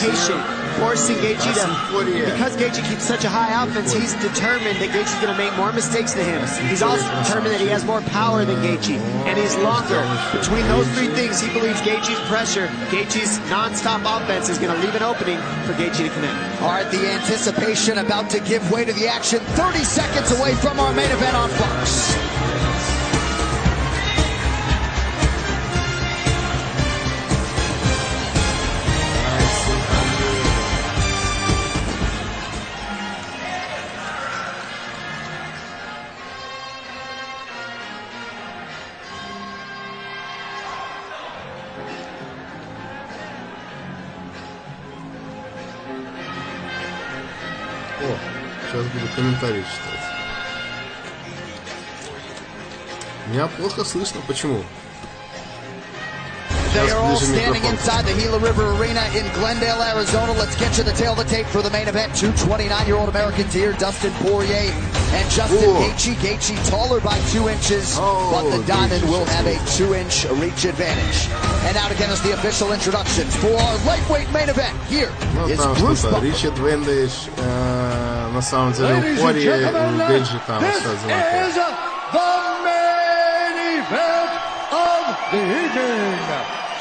patient, forcing Gaethje to, because Gaethje keeps such a high offense, he's determined that Gaethje's going to make more mistakes than him. He's also determined that he has more power than Gaethje, and he's longer. Between those three things, he believes Gaethje's pressure, Gaethje's non-stop offense is going to leave an opening for Gaethje to connect. All right, the anticipation about to give way to the action. 30 seconds away from our main event on Fox. Сейчас буду комментарии читать. Меня плохо слышно. Почему? They are all standing inside the Gila River Arena in Glendale, Arizona. Let's get you the tail of the tape for the main event. Two 29-year-old Americans here, Dustin Poirier and Justin Gaethje. Gaethje taller by 2 inches, but the Diamond will have a 2-inch reach advantage. And now to get us the official introductions for our lightweight main event. Here is Bruce Buffer. Рич Advantage, на самом деле, у Пориа и у Gaethje там все одинаково. The main event of the evening.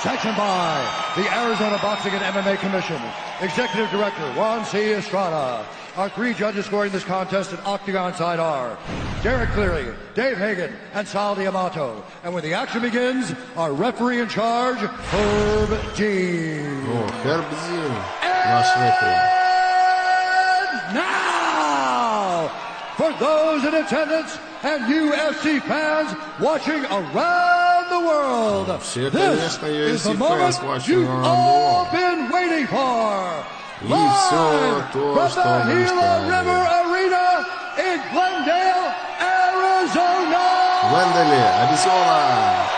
Sanctioned by the Arizona Boxing and MMA Commission. Executive Director Juan C. Estrada. Our 3 judges scoring this contest at Octagon side are Derek Cleary, Dave Hagan, and Sal Diamato. And when the action begins, our referee in charge, Herb Dean. Oh, Herb Dean. Наш referee. And now, for those in attendance and UFC fans watching around the world, this is the moment you've all been waiting for. Live from the Gila River Arena in Glendale, Arizona. Glendale, Arizona.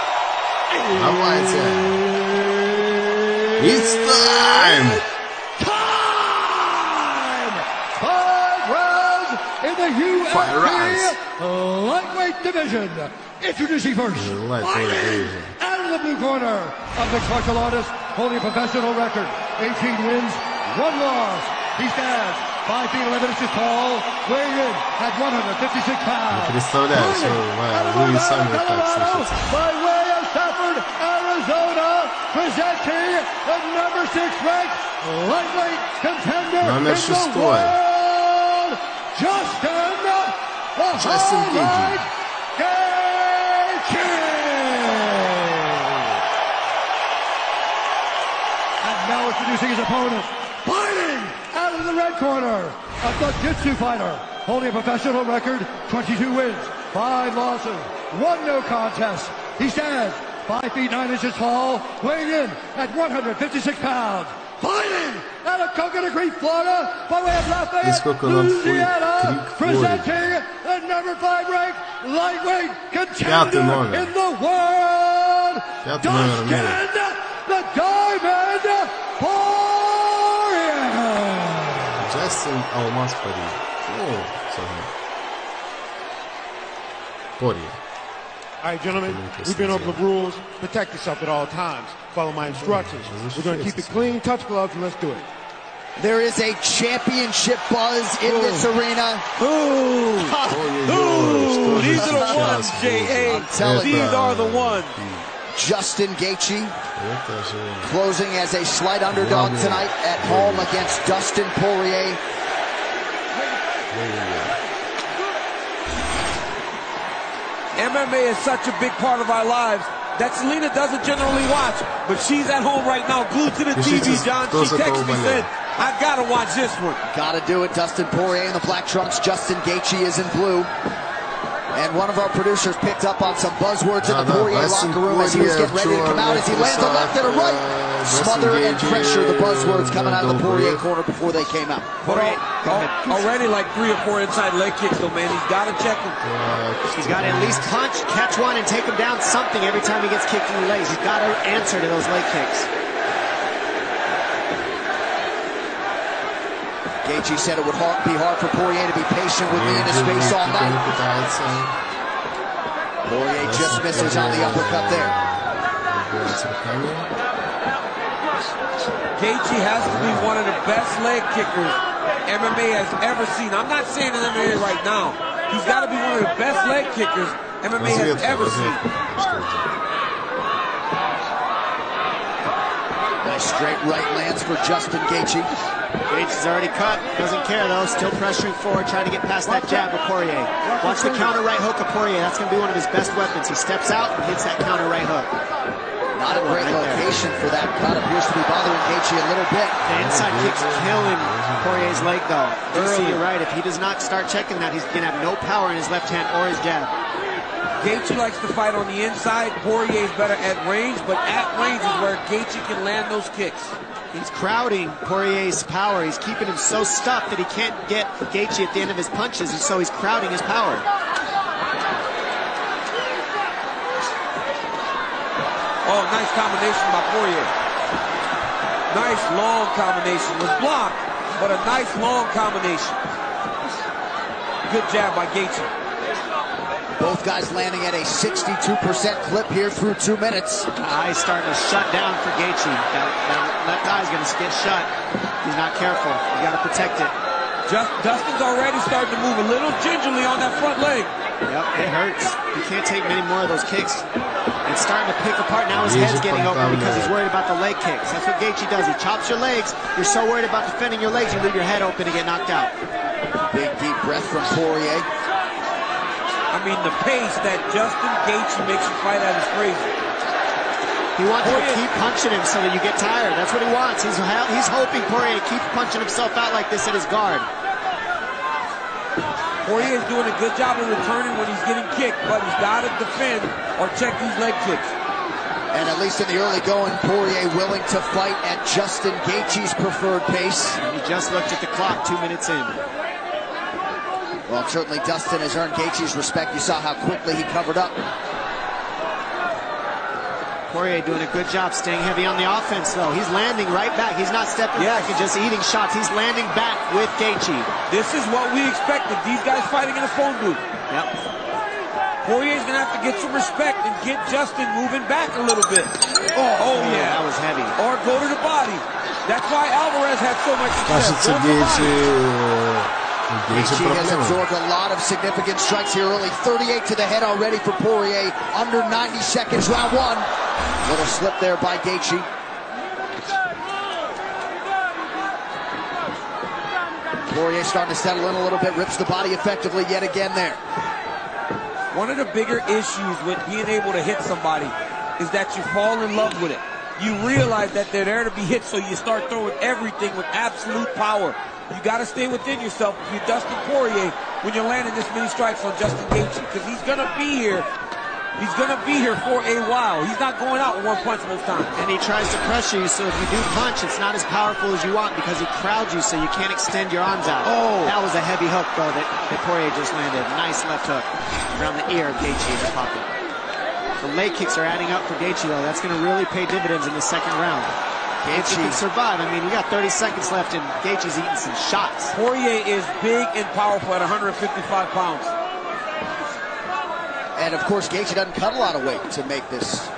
Давайте. It's time. Time. 5 rounds in the UFC lightweight division. Introducing first, fighting out of the blue corner, a mixed martial artist holding a professional record, 18 wins, 1 loss. He stands 5 feet 11 inches tall, weighing in at 156 pounds. Представляю, что вы сами так слышите. By way of Stafford, Arizona, presenting the number 6 ranked lightweight contender in the world, Justin Gaethje. And now introducing his opponent, fighting out of the red corner, a jiu-jitsu fighter, holding a professional record, 22 wins, 5 losses, 1 no contest. He stands 5 feet 9 inches tall, weighing in at 156 pounds. Fighting out of Coconut Creek, Florida, by way of Lafayette, Louisiana, presenting the number 5 ranked lightweight contender in the world, Dustin the Diamond Poirier. Justin Алмаз Poirier. Oh, sorry. Poirier. All right, gentlemen, we've been over the rules. Protect yourself at all times. Follow my instructions. We're going to keep it clean, touch gloves, and let's do it. There is a championship buzz in this arena. Ooh, these are the ones, J.A. These are the ones. Justin Gaethje closing as a slight underdog tonight at home against Dustin Poirier. MMA is such a big part of our lives that Selena doesn't generally watch, but she's at home right now, glued to the TV, John. She texted me, said, I gotta watch this one. Gotta do it. Dustin Poirier in the black trunks, Justin Gaethje is in blue. And one of our producers picked up on some buzzwords in the Poirier locker room as he was getting ready to come out, as he lands a left and a right. Smother and pressure, the buzzwords coming out of the Poirier corner before they came out. Poirier, already like 3 or 4 inside leg kicks, though, man. He's got to check him. He's got to at least punch, catch one, and take him down something every time he gets kicked in the legs. He's got to answer to those leg kicks. Gaethje said it would be hard for Poirier to be patient with me in his face all night. Poirier just misses on the uppercut there. Gaethje has to be one of the best leg kickers MMA has ever seen. I'm not saying in MMA right now. He's got to be one of the best leg kickers MMA has ever seen. Nice straight right lands for Justin Gaethje. Gaethje's already cut, doesn't care though, still pressuring forward, trying to get past that jab of Poirier. Watch the counter right hook of Poirier, that's going to be one of his best weapons. He steps out and hits that counter right hook. Not a great location for that cut. Appears to be bothering Gaethje a little bit. The inside kick's killing Poirier's leg though. You're right, if he does not start checking that, he's going to have no power in his left hand or his jab. Gaethje likes to fight on the inside. Poirier's better at range, but at range is where Gaethje can land those kicks. He's crowding Poirier's power. He's keeping him so stuffed that he can't get Gaethje at the end of his punches, and so he's crowding his power. Oh, nice combination by Poirier. Nice long combination. Was blocked, but a nice long combination. Good jab by Gaethje. Both guys landing at a 62% clip here through 2 minutes. Eye's starting to shut down for Gaethje. That left eye's going to get shut. He's not careful. You got to protect it. Dustin's already starting to move a little gingerly on that front leg. Yep, it hurts. He can't take many more of those kicks. It's starting to pick apart. Now his head's getting open because he's worried about the leg kicks. That's what Gaethje does. He chops your legs. You're so worried about defending your legs, you leave your head open to get knocked out. Big deep breath from Poirier. I mean, the pace that Justin Gaethje makes you fight at is crazy. He wants you to keep punching him so that you get tired. That's what he wants. He's hoping Poirier keeps punching himself out like this at his guard. Poirier's doing a good job of returning when he's getting kicked, but he's got to defend or check these leg kicks. And at least in the early going, Poirier willing to fight at Justin Gaethje's preferred pace. He just looked at the clock 2 minutes in. Well, certainly Dustin has earned Gaethje's respect. You saw how quickly he covered up. Poirier doing a good job staying heavy on the offense, though. He's landing right back. He's not stepping back and just eating shots. He's landing back with Gaethje. This is what we expected. These guys fighting in a phone booth. Yep. Poirier's going to have to get some respect and get Justin moving back a little bit. Oh yeah. That was heavy. Or go to the body. That's why Alvarez had so much success. Gaethje has absorbed a lot of significant strikes here early. 38 to the head already for Poirier. Under 90 seconds, round one. Little slip there by Gaethje. Poirier starting to settle in a little bit. Rips the body effectively yet again there. One of the bigger issues with being able to hit somebody is that you fall in love with it. You realize that they're there to be hit, so you start throwing everything with absolute power. You got to stay within yourself if you're Dustin Poirier when you're landing this many strikes on Justin Gaethje, because he's going to be here. He's going to be here for a while. He's not going out with one punch most times. And he tries to pressure you, so if you do punch, it's not as powerful as you want because he crowds you so you can't extend your arms out. Oh, that was a heavy hook, though, that Poirier just landed. Nice left hook around the ear of Gaethje in the pocket. The leg kicks are adding up for Gaethje, though. That's going to really pay dividends in the second round. Gaethje can survive. I mean, you got 30 seconds left, and Gaethje's eating some shots. Poirier is big and powerful at 155 pounds. And, of course, Gaethje doesn't cut a lot of weight to make this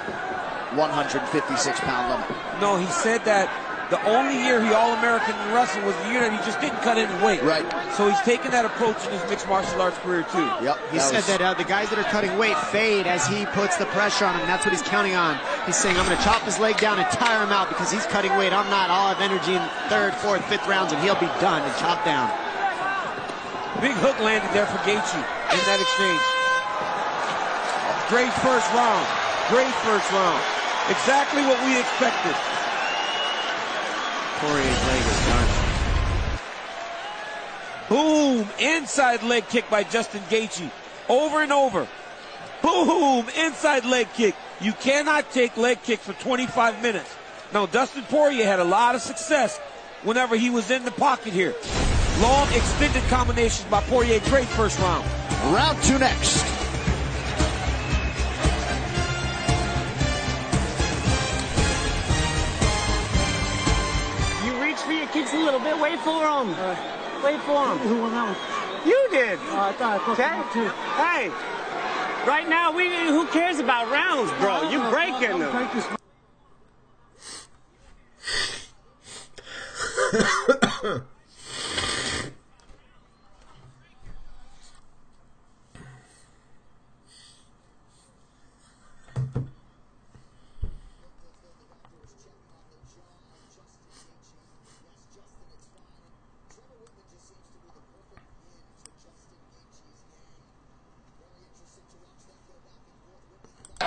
156-pound limit. No, he said that the only year he All-American in wrestling was the year that he just didn't cut any weight. Right. So he's taken that approach in his mixed martial arts career, too. Yep. He said that the guys that are cutting weight fade as he puts the pressure on him. That's what he's counting on. He's saying, I'm going to chop his leg down and tire him out because he's cutting weight. I'm not. I'll have energy in third, fourth, fifth rounds, and he'll be done and chopped down. Big hook landed there for Gaethje in that exchange. Great first round. Great first round. Exactly what we expected. Poirier's leg is done. Boom! Inside leg kick by Justin Gaethje. Over and over. Boom! Inside leg kick. You cannot take leg kicks for 25 minutes. Now, Dustin Poirier had a lot of success whenever he was in the pocket here. Long, extended combinations by Poirier. Great first round. Round two next. For your kicks a little bit. Wait for him. Wait for him. Who won that one? You did. I thought I closed too. Hey, right now who cares about rounds, bro? You breaking them.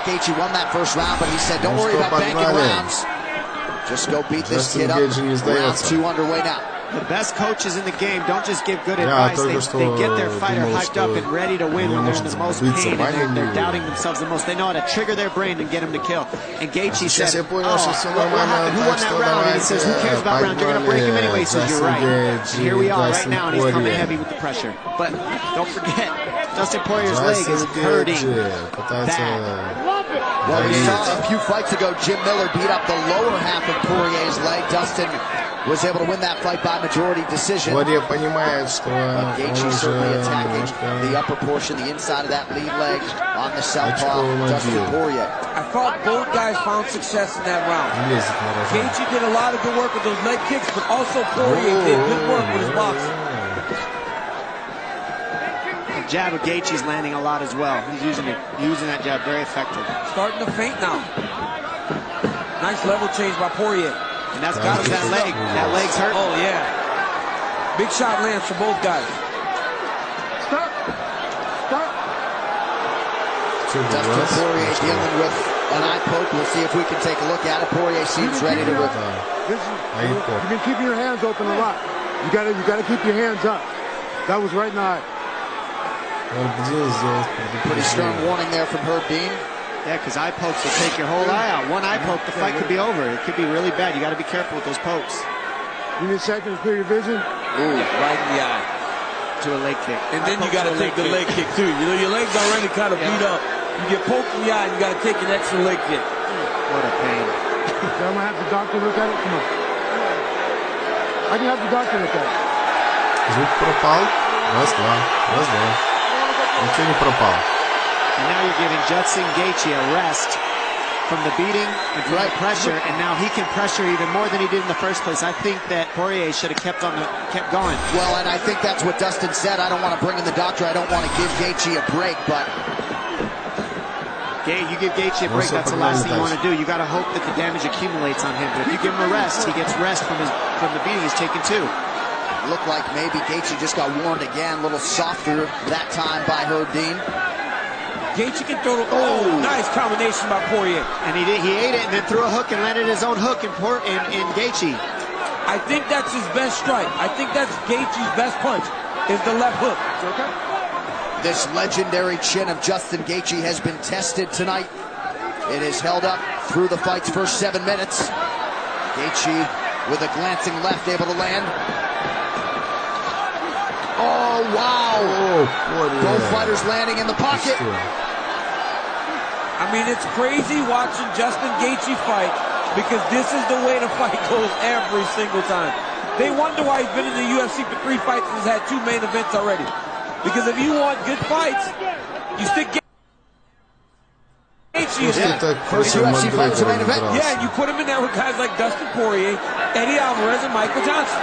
Gaethje won that first round, but he said, don't worry about banking rounds. Just go beat this kid up. Round 2 underway now. The best coaches in the game don't just give good advice. They get their fighter hyped up and ready to win when they're in the most pain and they're doubting themselves the most. They know how to trigger their brain and get them to kill. And Gaethje said, oh, what happened? Who won that round? And he says, who cares about rounds? You're going to break him anyway. He says, you're right. And here we are right now, and he's coming heavy with the pressure. But don't forget, Dustin Poirier's leg is hurting bad. Well, we saw a few fights ago, Jim Miller beat up the lower half of Poirier's leg. Dustin was able to win that fight by majority decision. But Gaethje certainly attacking the upper portion, the inside of that lead leg on the southpaw, Dustin Poirier. I thought both guys found success in that round. Gaethje did a lot of good work with those leg kicks, but also Poirier did good work with his boxing. The jab of Gaethje's landing a lot as well. He's using that jab very effective. Starting to feint now. Nice level change by Poirier. And that's got his that leg. That leg's hurt. Oh, yeah. Big shot lands for both guys. Stop. Dustin Poirier dealing with an eye poke. We'll see if we can take a look at it. Poirier seems ready to rip. You've been keeping your hands open a lot. You gotta keep your hands up. That was right in the eye. Pretty strong warning there from Herb Dean. Yeah, because eye pokes will take your whole eye out. One eye poke, the fight could be over. It could be really bad. You got to be careful with those pokes. You need a second to clear your vision? Ooh, right in the eye. To a leg kick. And then you got to take the leg kick too. You know, your leg's already kind of beat up. You get poked in the eye and you got to take an extra leg kick. What a pain. I'm going to have the doctor look at it? Come on. I can have the doctor look at it. Звук пропал. Раз-два. Ничего не пропало. And now you're giving Justin Gaethje a rest from the beating and from the pressure, and now he can pressure even more than he did in the first place. I think that Poirier should have kept going. Well, and I think that's what Dustin said. I don't want to bring in the doctor. I don't want to give Gaethje a break, but you give Gaethje a break, that's the last thing you want to do. You got to hope that the damage accumulates on him. But if you give him a rest, he gets rest from the beating he's taken too. Looked like maybe Gaethje just got warned again, a little softer that time by Herb Dean. Gaethje can throw. Oh, nice combination by Poirier. And he ate it and then threw a hook and landed his own hook in Gaethje. I think that's his best strike. I think that's Gaethje's best punch, is the left hook. Okay. This legendary chin of Justin Gaethje has been tested tonight. It is held up through the fight's first 7 minutes. Gaethje with a glancing left able to land. Oh, wow. Both fighters landing in the pocket. I mean, it's crazy watching Justin Gaethje fight because this is the way the fight goes every single time. They wonder why he's been in the UFC for 3 fights and has had 2 main events already. Because if you want good fights, you stick Gaethje in there. First UFC fight to main event. Yeah, and you put him in there with guys like Dustin Poirier, Eddie Alvarez, and Michael Johnson.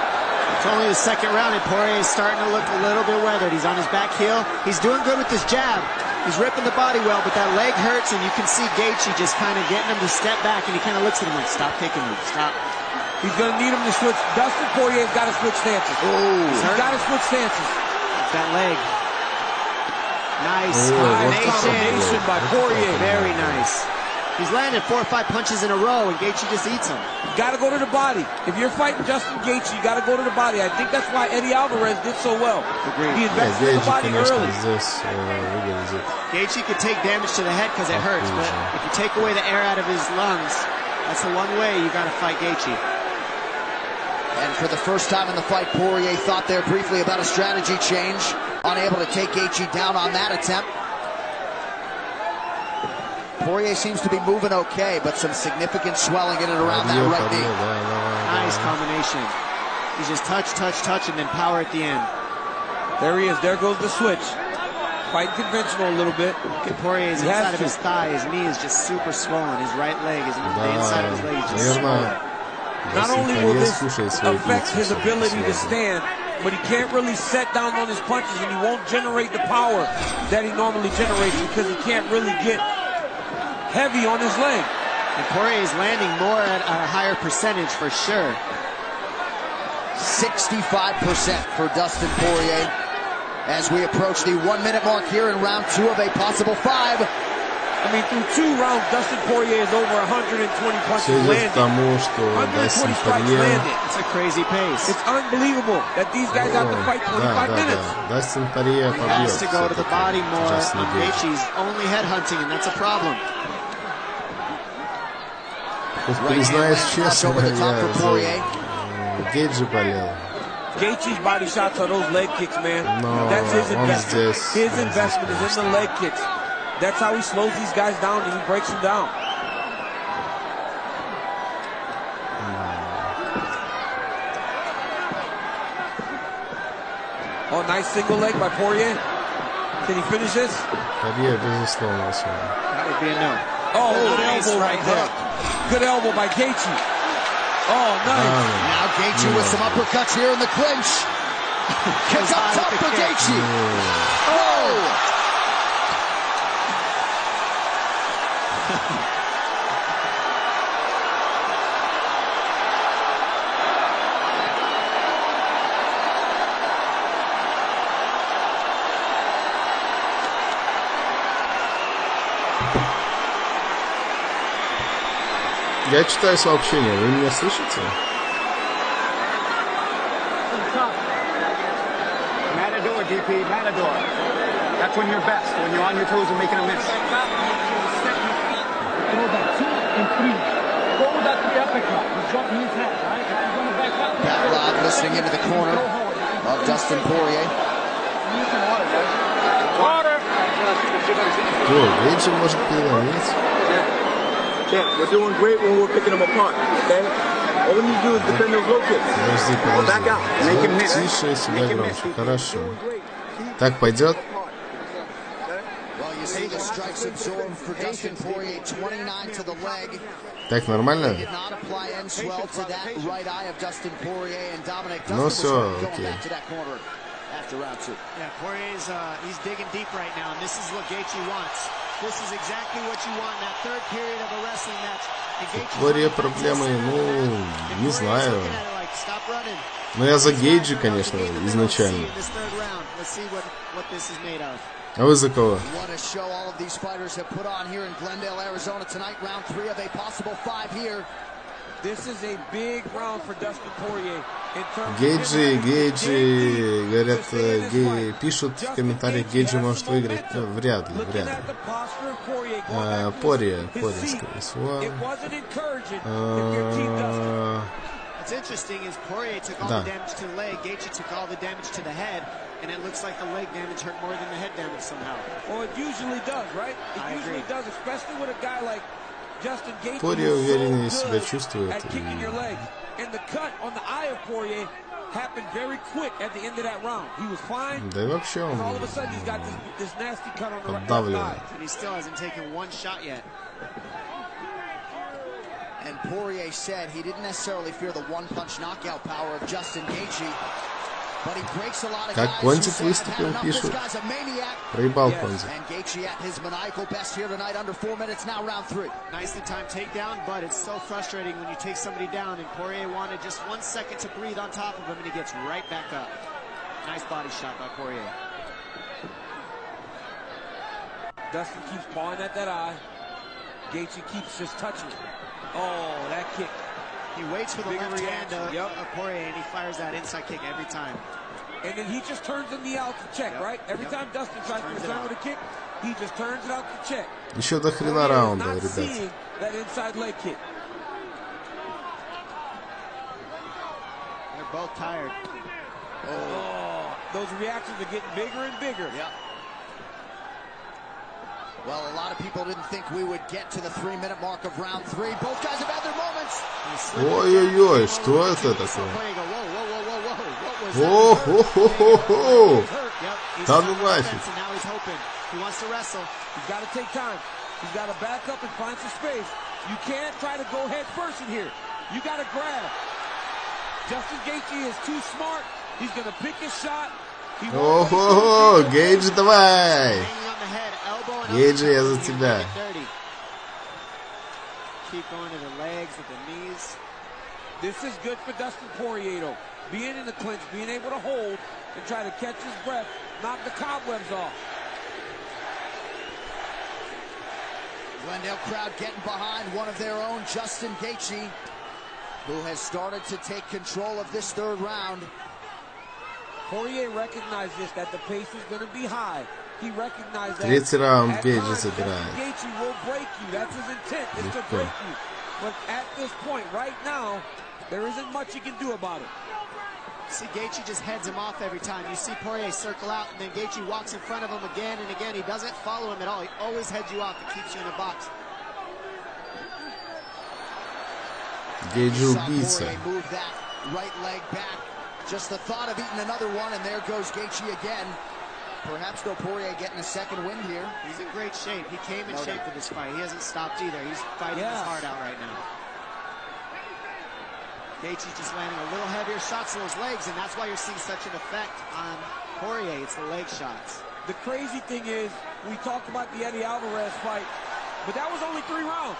It's only the second round, and Poirier is starting to look a little bit weathered. He's on his back heel. He's doing good with this jab. He's ripping the body well, but that leg hurts, and you can see Gaethje just kind of getting him to step back, and he kind of looks at him like, stop kicking me, stop. He's going to need him to switch. Dustin Poirier's got to switch stances. He's got to switch stances. That leg. Nice combination by Poirier. Very nice. He's landed 4 or 5 punches in a row, and Gaethje just eats them. You got to go to the body. If you're fighting Justin Gaethje, you got to go to the body. I think that's why Eddie Alvarez did so well. Agreed. He invested in the body early. Gaethje could take damage to the head because it hurts, but if you take away the air out of his lungs, that's the one way you got to fight Gaethje. And for the first time in the fight, Poirier thought there briefly about a strategy change. Unable to take Gaethje down on that attempt. Poirier seems to be moving okay, but some significant swelling in and around that right knee. Nice combination. He's just touch, and then power at the end. There he is. There goes the switch. Fighting conventional a little bit. Look at Poirier's inside of his thigh. His knee is just super swollen. His right leg, the inside of his leg is just swollen. Not only will this affect his ability to stand, but he can't really set down on his punches and he won't generate the power that he normally generates because he can't really get heavy on his leg. And Poirier is landing more at a higher percentage for sure. 65% for Dustin Poirier as we approach the 1 minute mark here in round 2 of a possible 5. I mean, through 2 rounds, Dustin Poirier is over 120 punches landed. 120 strikes landed. It's a crazy pace. It's unbelievable that these guys have to fight 25 minutes. Дастин Пориер побьет. Has to go to the body more. Gaethje's only headhunting, and that's a problem. Признаюсь честно, я за Гейджи болел. Gaethje's body shots are those leg kicks, man. That's his investment. His investment is in the leg kicks. That's how he slows these guys down and he breaks them down. Oh, nice single leg by Poirier. Can he finish this? Poirier, безусловно, that would be a no. Oh, good elbow right there. Good elbow by Gaethje. Oh, nice. Now Gaethje with some uppercuts here in the clinch. Kick up top for Gaethje. Oh! Я читаю сообщение, вы меня слышите? Matador, DP, Matador. That's when you're best, when you're on your toes and making a miss. Throw that 2 and 3. Throw that 3 uppercut. He's dropping his head, right? If he's going to back up. Pat Rod listening into the corner of Dustin Poirier. Water. Кто? Гейджи может переломить? We're doing great when we're picking them apart, okay? All we need to do is defend those low kicks. Подожди. Back out. Make him miss. Тише, сюда громче. Хорошо. Так пойдет? Так нормально? Ну все, окей. Yeah, Poirier's he's digging deep right now, and this is what Gaethje wants. This is exactly what you want in that third period of a wrestling match. Поирье проблемы, не знаю. Но я за Гейджи, конечно, изначально. А вы за кого? Гейджи, говорят, пишут в комментариях, Гейджи может выиграть, но вряд ли. Поирье, скорее всего. What's interesting is Poirier took all the damage to the leg, Gaethje took all the damage to the head, and it looks like the leg damage hurt more than the head damage somehow. Well, it usually does, right? It usually does, especially with a guy like Justin Gaethje. Поирье увереннее себя чувствует. And the cut on the eye of Poirier happened very quick at the end of that round. He was fine. Да и вообще он all of a sudden he's got this nasty cut on the right eye. And he still hasn't taken one shot yet. And Poirier said he didn't necessarily fear the one-punch knockout power of Justin Gaethje, but he breaks a lot of guys. Как Контик выступил, пишут. Проебал Контик. And Gaethje at his maniacal best here tonight, under 4 minutes now, round 3. Nicely timed takedown, but it's so frustrating when you take somebody down, and Poirier wanted just 1 second to breathe on top of him, and he gets right back up. Nice body shot by Poirier. Dustin keeps pawing at that eye. Gaethje keeps just touching it. Oh, that kick. He waits for the left hand of Poirier, and he fires that inside kick every time. And then he just turns the knee out to check, right? Every time Dustin tries to return with a kick, he just turns it out to check. Еще до хрена раунда, ребят. That inside leg kick. They're both tired. Oh, those reactions are getting bigger and bigger. Yeah. Well, a lot of people didn't think we would get to the 3-minute mark of round 3. Both guys have had their moments. Ой-ой-ой, что это такое? О-хо-хо-хо-хо! Да ну нафиг. He wants to wrestle. He's got to take time. He's got to back up and find some space. You can't try to go head first in here. You got to grab. Justin Gaethje is too smart. He's going to pick his shot. Ого, Гейдж, давай! Гейджи, я за тебя. Keep going to the legs with the knees. This is good for Dustin Poirier, though. Being in the clinch, being able to hold and try to catch his breath, knock the cobwebs off. Glendale crowd getting behind one of their own, Justin Gaethje, who has started to take control of this third round. Poirier recognized this, that the pace is going to be high. He recognized that. Третий раунд Гейджи Gaethje забирает. will break you. That's his intent, is to break you. But at this point, right now, there isn't much he can do about it. See, Gaethje just heads him off every time. You see Poirier circle out, and then Gaethje walks in front of him again and again. He doesn't follow him at all. He always heads you off and keeps you in a box. Гейджи убийца. Move that right leg back. Just the thought of eating another one, and there goes Gaethje again. Perhaps though Poirier getting a second win here. He's in great shape. He came in shape for this fight. He hasn't stopped either. He's fighting his heart out right now. Gaethje's just landing a little heavier shots to those legs, and that's why you're seeing such an effect on Poirier. It's the leg shots. The crazy thing is, we talked about the Eddie Alvarez fight, but that was only 3 rounds.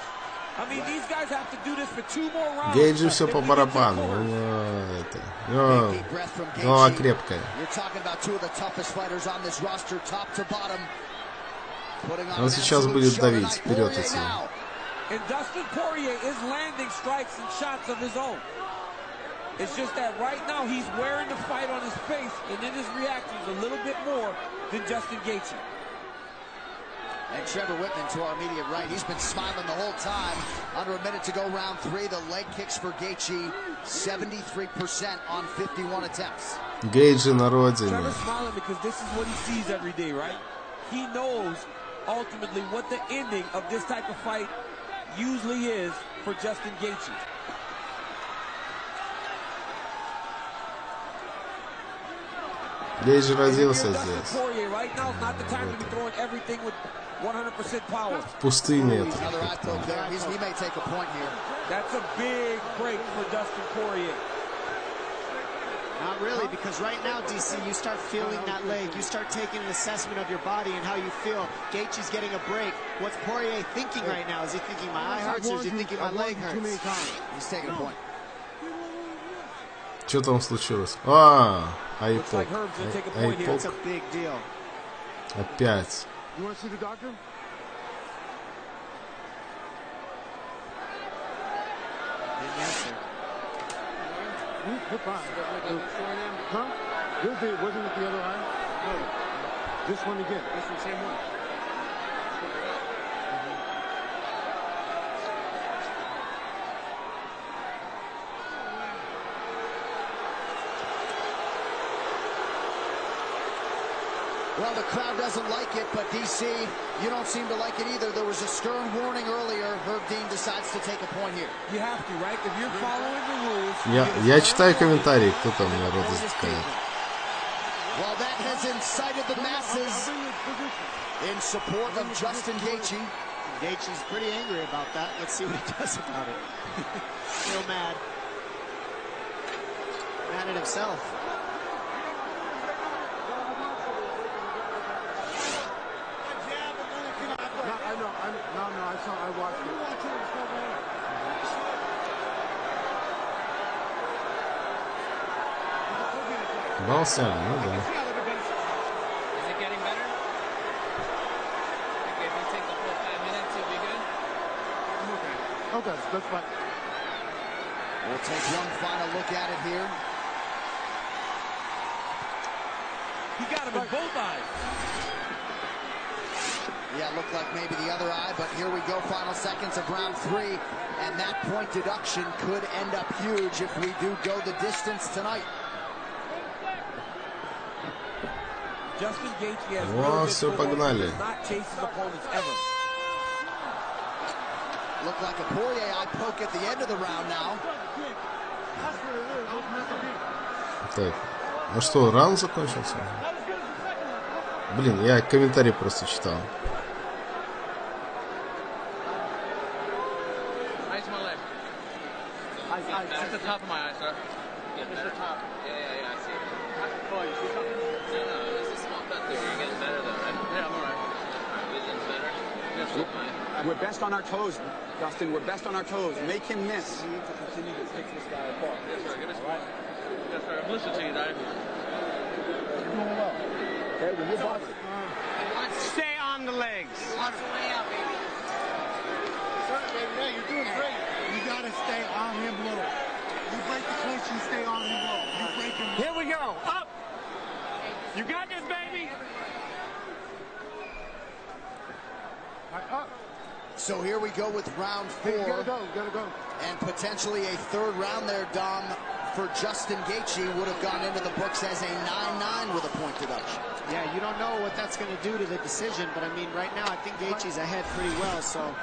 I mean, these guys have to do this for 2 more rounds. Гейджи все по барабану. Голова крепкая. Он сейчас будет давить вперед отсюда. And Dustin Poirier is landing strikes and shots of his own. It's just that right now he's wearing the fight on his face, and in his reactions a little bit more than Justin Gaethje. And Trevor Whitman to our immediate right. He's been smiling the whole time. Under a minute to go, round 3. The leg kicks for Gaethje, 73% on 51 attempts. Гейджи на родине. Trevor's smiling because this is what he sees every day, right? He knows ultimately what the ending of this type of fight usually is for Justin Gaethje. Гейджи родился здесь. В пустыне это. That's a big break for Dustin Poirier. Not really, because right now, DC, you start feeling that leg. You start taking an assessment of your body and how you feel. Gaethje's getting a break. What's Poirier thinking right now? Is he thinking my eye hurts or is he thinking my leg hurts? He's taking a point. Что там случилось? Айпок. It's a big deal. Опять. You want to see the doctor? Didn't answer. Huh? Wasn't it the other eye? No. This one again. This one, same one. Well, the crowd doesn't like it, but DC, you don't seem to like it either. There was a stern warning earlier. Herb Dean decides to take a point here. You have to, right? If you're following the rules. Я читаю комментарии, кто там народ искает. Well, that has incited the masses in support of Justin Gaethje. Gaethje's pretty angry about that. Let's see what he does about it. Still mad. Mad at himself. I watched it. Бался, ну да. Is it getting better? Okay, if you take the full 5 minutes, you'll be good? Okay, that's fine. We'll take one final look at it here. He got him in both eyes. Yeah, it looked like maybe the other eye, but here we go, final seconds of round 3, and that point deduction could end up huge if we do go the distance tonight. Justin Gaethje has все, погнали. not chased his opponents ever. Looked like a Poirier eye poke at the end of the round now. Так, ну что, раунд закончился? Блин, я комментарий просто читал. How's my leg? the top of my eye, sir. Just the top. Yeah, I see it. Oh, you see something? No, it's a small cut there. You're getting better, though, right? Yeah, I'm alright. Vision's better? That's fine. We're best on our toes, Dustin. We're best on our toes. Make him miss. We need to continue to pick this guy apart. Yes, sir. Give us one. Yes, sir. I'm listening to you, Dad. You're doing well. Okay, when you're boxing. Stay on the legs. Watch the way out, baby. Yeah, you're doing great. You gotta stay on him low. You break the clinch, you stay on him low. You break him low. Here we go. Up. You got this, baby. All right, up. So here we go with round 4. Hey, you gotta go. And potentially a third round there, Dom, for Justin Gaethje would have gone into the books as a 9-9 with a point deduction. Yeah, you don't know what that's going to do to the decision, but I mean, right now I think Gaethje's ahead pretty well, so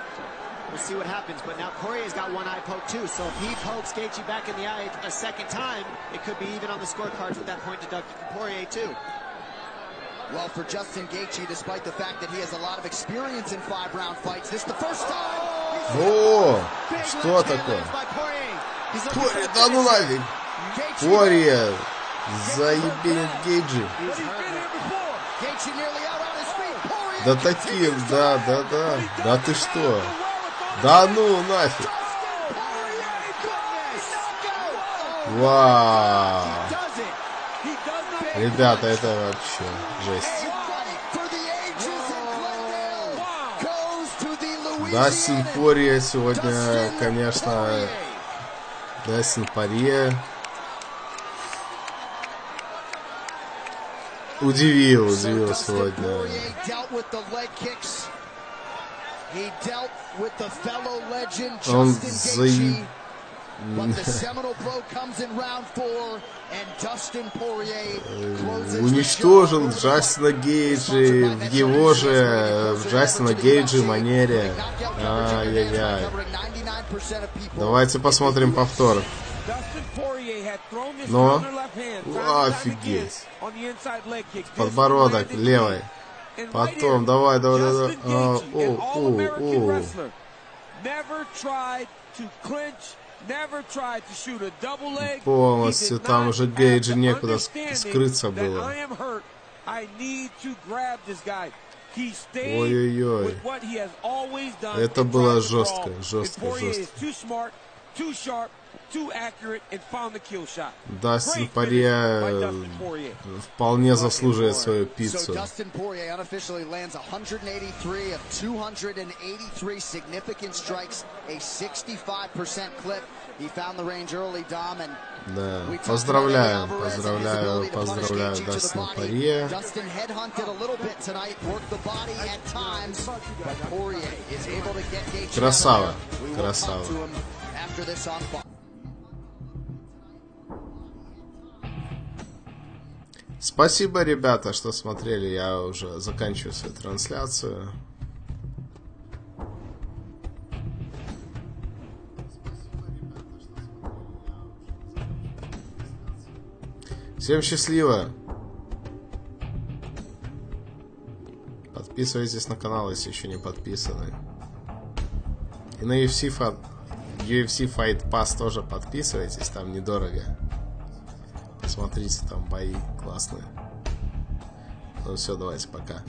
we'll see what happens. But now Poirier's got one eye poke too, so if he pokes Gaethje back in the eye a second time, it could be even on the scorecards with that point deducted from Poirier too. Well, for Justin Gaethje, despite the fact that he has a lot of experience in 5-round fights, this is the first time. О, что такое? Пориер, да ну нафиг. Пориер, заебенит Гейджи. Да таким, да. Да ты что? Да ну нафиг. Вау. Ребята, это вообще жесть. Дастин Пориер сегодня, конечно, Дастин Пориер удивил сегодня. Он уничтожил Джастина Гейджи в его же Джастина Гейджи манере. Ай-яй-яй. Давайте посмотрим повтор. Но, офигеть. Подбородок левой. Потом, давай. Полностью там уже Гейджи некуда скрыться было. Ой-ой-ой. Это было жестко. Дастин Пориер вполне заслуживает свою пиццу. Да, поздравляю Дастина Пориера. Красава. Спасибо, ребята, что смотрели. Я уже заканчиваю свою трансляцию. Всем счастливо. Подписывайтесь на канал, если еще не подписаны. И на UFC Fight Pass тоже подписывайтесь, там недорого. Посмотрите, там бои классные. Ну все, давайте, пока.